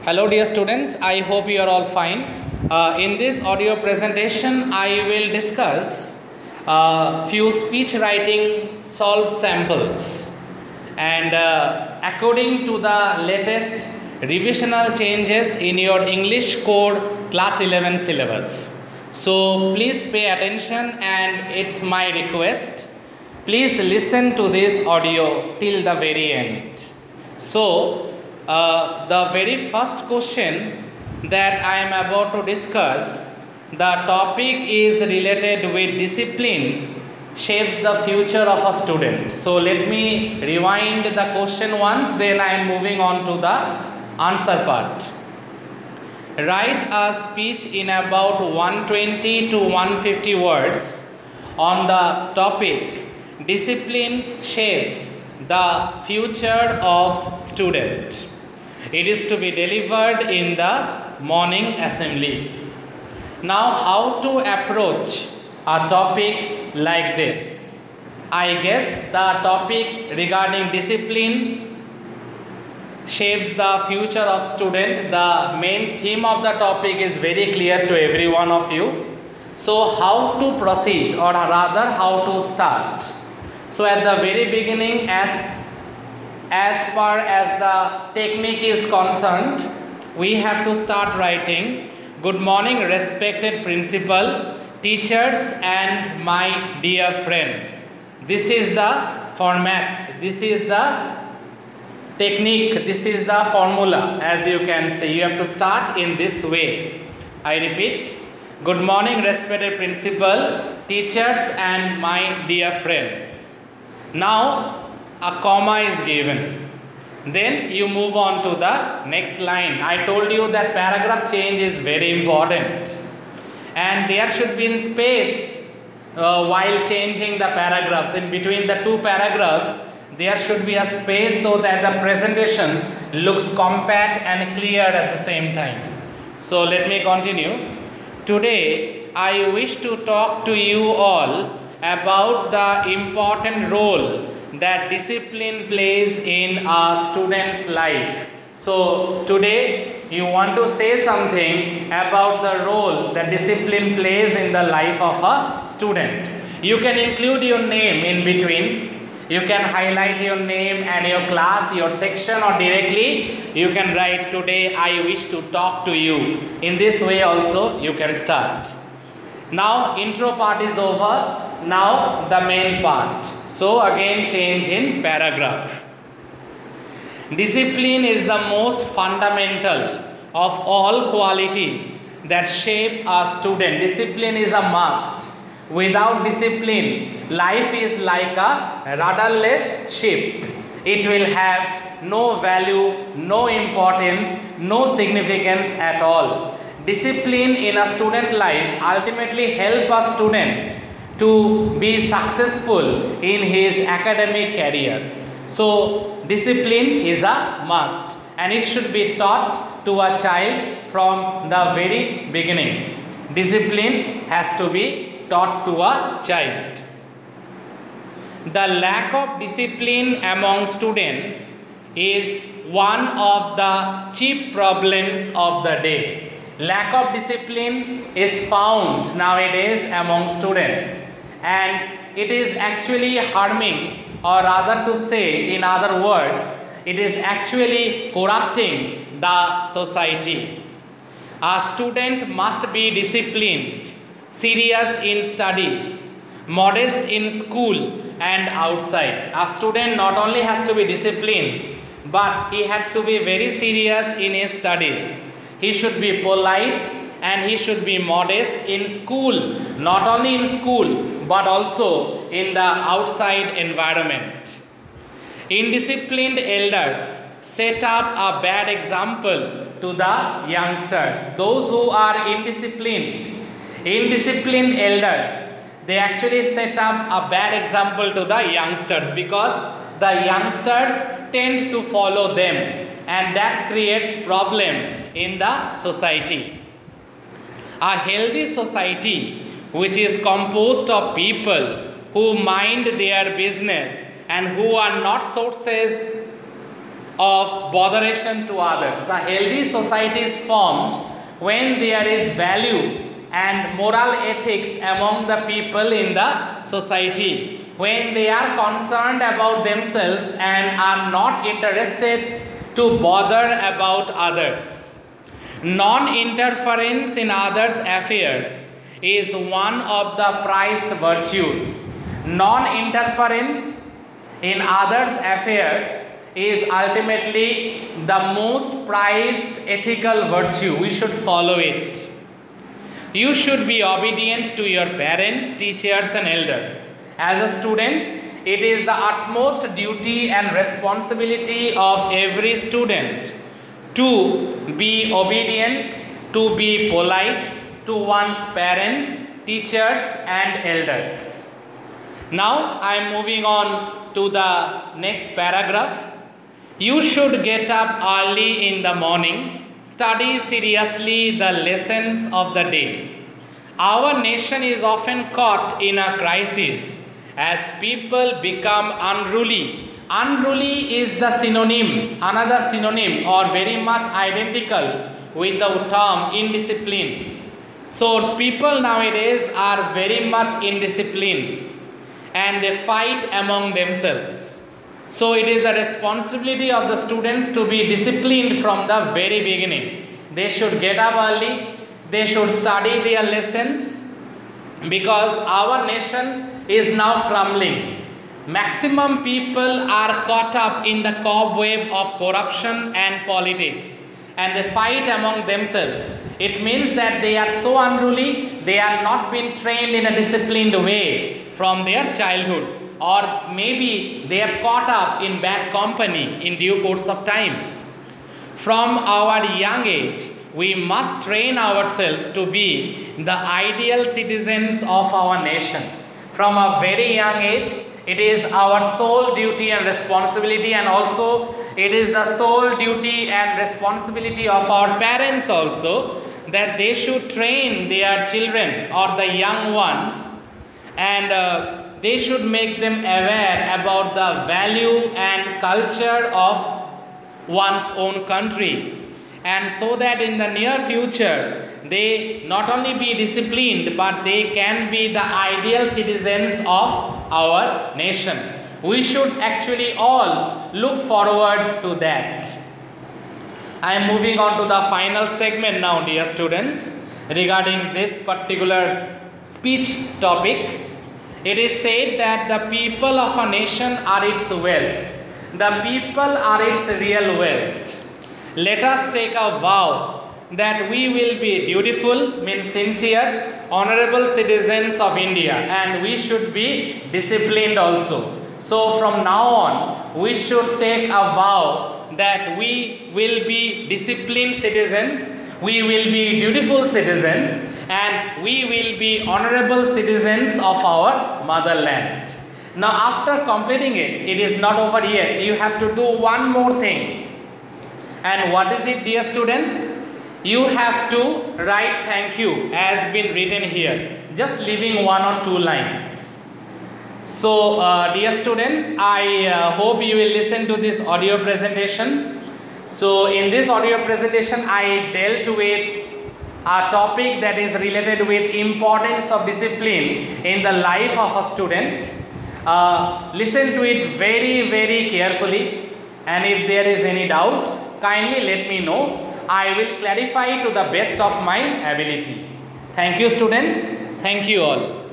Hello dear students, I hope you are all fine. In this audio presentation, I will discuss few speech writing solved samples, and according to the latest revisional changes in your English core class 11 syllabus. So please pay attention, and it's my request, please listen to this audio till the very end. So the very first question that I am about to discuss, the topic is related with discipline shapes the future of a student. So let me rewind the question once, then I am moving on to the answer part. Write a speech in about 120 to 150 words on the topic discipline shapes the future of student. It is to be delivered in the morning assembly. Now, how to approach a topic like this? I guess the topic regarding discipline shapes the future of student. The main theme of the topic is very clear to every one of you. So, how to proceed, or rather how to start? So, at the very beginning, as far as the technique is concerned, we have to start writing, "Good morning, respected principal, teachers and my dear friends." This is the format, this is the technique, this is the formula. As you can see, you have to start in this way. I repeat, "Good morning, respected principal, teachers and my dear friends." Now a comma is given. Then you move on to the next line. I told you that paragraph change is very important, and there should be space while changing the paragraphs. In between the two paragraphs, there should be a space so that the presentation looks compact and clear at the same time. So let me continue. Today I wish to talk to you all about the important role that discipline plays in a student's life. So today you want to say something about the role that discipline plays in the life of a student. You can include your name in between. You can highlight your name and your class, your section, or directly you can write, "Today I wish to talk to you." In this way also you can start. Now intro part is over. Now the main part. So again change in paragraph. Discipline is the most fundamental of all qualities that shape a student. Discipline is a must. Without discipline, life is like a rudderless ship. It will have no value, no importance, no significance at all. Discipline in a student life ultimately help a student to be successful in his academic career. So discipline is a must, and it should be taught to a child from the very beginning. Discipline has to be taught to a child. The lack of discipline among students is one of the chief problems of the day. Lack of discipline is found nowadays among students, and it is actually harming, or rather to say in other words, it is actually corrupting the society. A student must be disciplined, serious in studies, modest in school and outside. A student not only has to be disciplined, but he had to be very serious in his studies. He should be polite and he should be modest in school, not only in school but also in the outside environment. Indisciplined elders set up a bad example to the youngsters. Those who are indisciplined elders, they actually set up a bad example to the youngsters, because the youngsters tend to follow them, and that creates problem in the society. A healthy society, which is composed of people who mind their business and who are not sources of botheration to others. A healthy society is formed when there is value and moral ethics among the people in the society, when they are concerned about themselves and are not interested to bother about others. Non-interference in others' affairs is one of the prized virtues. Non-interference in others' affairs is ultimately the most prized ethical virtue. We should follow it. You should be obedient to your parents, teachers and elders. As a student, it is the utmost duty and responsibility of every student to be obedient, to be polite to one's parents, teachers and elders. Now I am moving on to the next paragraph. You should get up early in the morning, study seriously the lessons of the day. Our nation is often caught in a crisis as people become unruly. Unruly is the synonym, another synonym or very much identical with the term indiscipline. So people nowadays are very much indisciplined and they fight among themselves. So it is the responsibility of the students to be disciplined from the very beginning. They should get up early, they should study their lessons, because our nation is now crumbling. Maximum people are caught up in the cobweb of corruption and politics and they fight among themselves. It means that they are so unruly, they are not being trained in a disciplined way from their childhood, or maybe they are caught up in bad company in due course of time. From our young age, we must train ourselves to be the ideal citizens of our nation. From a very young age, it is our sole duty and responsibility, and also it is the sole duty and responsibility of our parents also, that they should train their children or the young ones, and they should make them aware about the value and culture of one's own country, and so that in the near future they not only be disciplined but they can be the ideal citizens of our nation. We should actually all look forward to that. I am moving on to the final segment now, dear students, regarding this particular speech topic. It is said that the people of a nation are its wealth. The people are its real wealth. Let us take a vow that we will be dutiful, means sincere, honorable citizens of India, and we should be disciplined also. So from now on, we should take a vow that we will be disciplined citizens, we will be dutiful citizens, and we will be honorable citizens of our motherland. Now after completing it, it is not over yet. You have to do one more thing. And what is it, dear students? You have to write thank you as been written here, just leaving 1 or 2 lines. So dear students, I hope you will listen to this audio presentation. So in this audio presentation, I dealt with a topic that is related with importance of discipline in the life of a student. Listen to it very carefully, and if there is any doubt, kindly let me know. I will clarify to the best of my ability. Thank you, students. Thank you all.